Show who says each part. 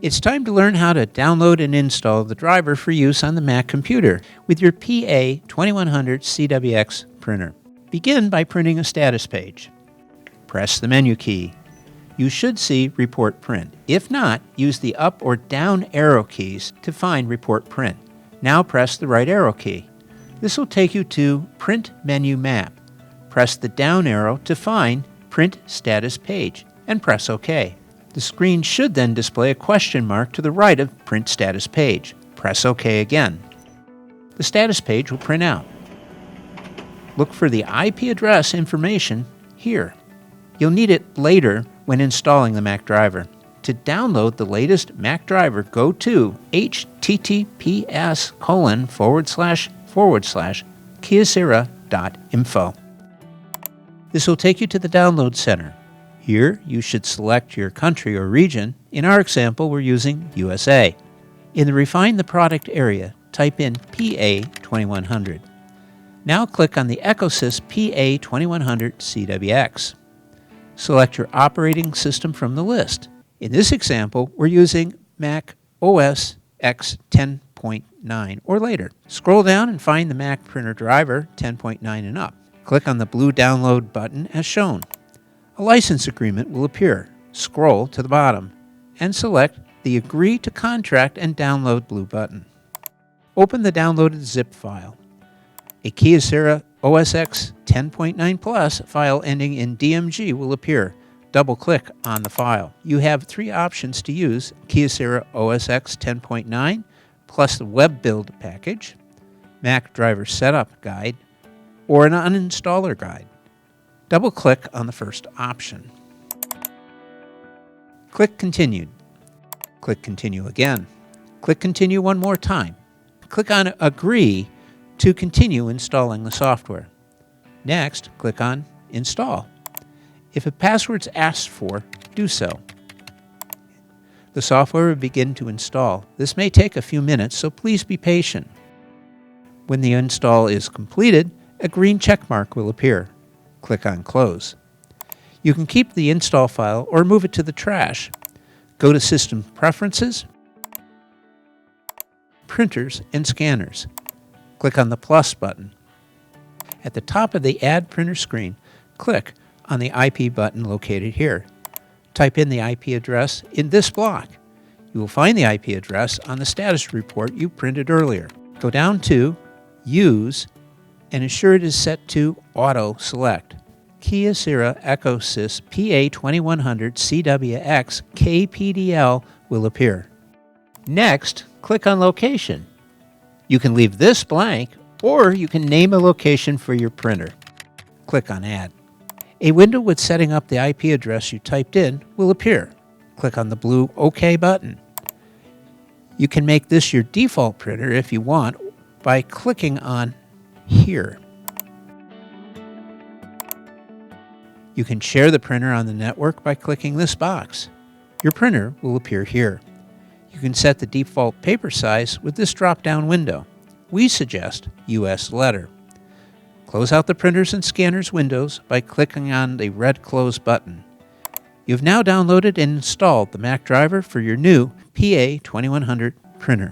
Speaker 1: It's time to learn how to download and install the driver for use on the Mac computer with your PA2100cwx printer. Begin by printing a status page. Press the menu key. You should see Report Print. If not, use the up or down arrow keys to find Report Print. Now press the right arrow key. This will take you to Print Menu Map. Press the down arrow to find Print Status Page and press OK. The screen should then display a question mark to the right of Print Status Page. Press OK again. The status page will print out. Look for the IP address information here. You'll need it later when installing the Mac driver. To download the latest Mac driver, go to https://kyocera.info. This will take you to the Download Center. Here, you should select your country or region. In our example, we're using USA. In the Refine the Product area, type in PA2100. Now click on the EcoSys PA2100cwx. Select your operating system from the list. In this example, we're using Mac OS X 10.9 or later. Scroll down and find the Mac printer driver 10.9 and up. Click on the blue Download button as shown. A license agreement will appear. Scroll to the bottom and select the Agree to Contract and Download blue button. Open the downloaded zip file. A Kyocera OS X 10.9 Plus file ending in DMG will appear. Double-click on the file. You have three options to use: Kyocera OS X 10.9 plus the Web Build package, Mac Driver Setup Guide, or an uninstaller guide. Double-click on the first option. Click Continue. Click Continue again. Click Continue one more time. Click on Agree to continue installing the software. Next, click on Install. If a password is asked for, do so. The software will begin to install. This may take a few minutes, so please be patient. When the install is completed, a green check mark will appear. Click on Close. You can keep the install file or move it to the trash. Go to System Preferences, Printers and Scanners. Click on the plus button. At the top of the Add Printer screen, click on the IP button located here. Type in the IP address in this block. You will find the IP address on the status report you printed earlier. Go down to Use and ensure it is set to Auto Select. Kyocera EcoSys PA2100cwx KPDL will appear. Next, click on Location. You can leave this blank, or you can name a location for your printer. Click on Add. A window with setting up the IP address you typed in will appear. Click on the blue OK button. You can make this your default printer if you want by clicking on Here. You can share the printer on the network by clicking this box. Your printer will appear here. You can set the default paper size with this drop-down window. We suggest US letter. Close out the printers and scanners windows by clicking on the red Close button. You've now downloaded and installed the Mac driver for your new PA2100 printer.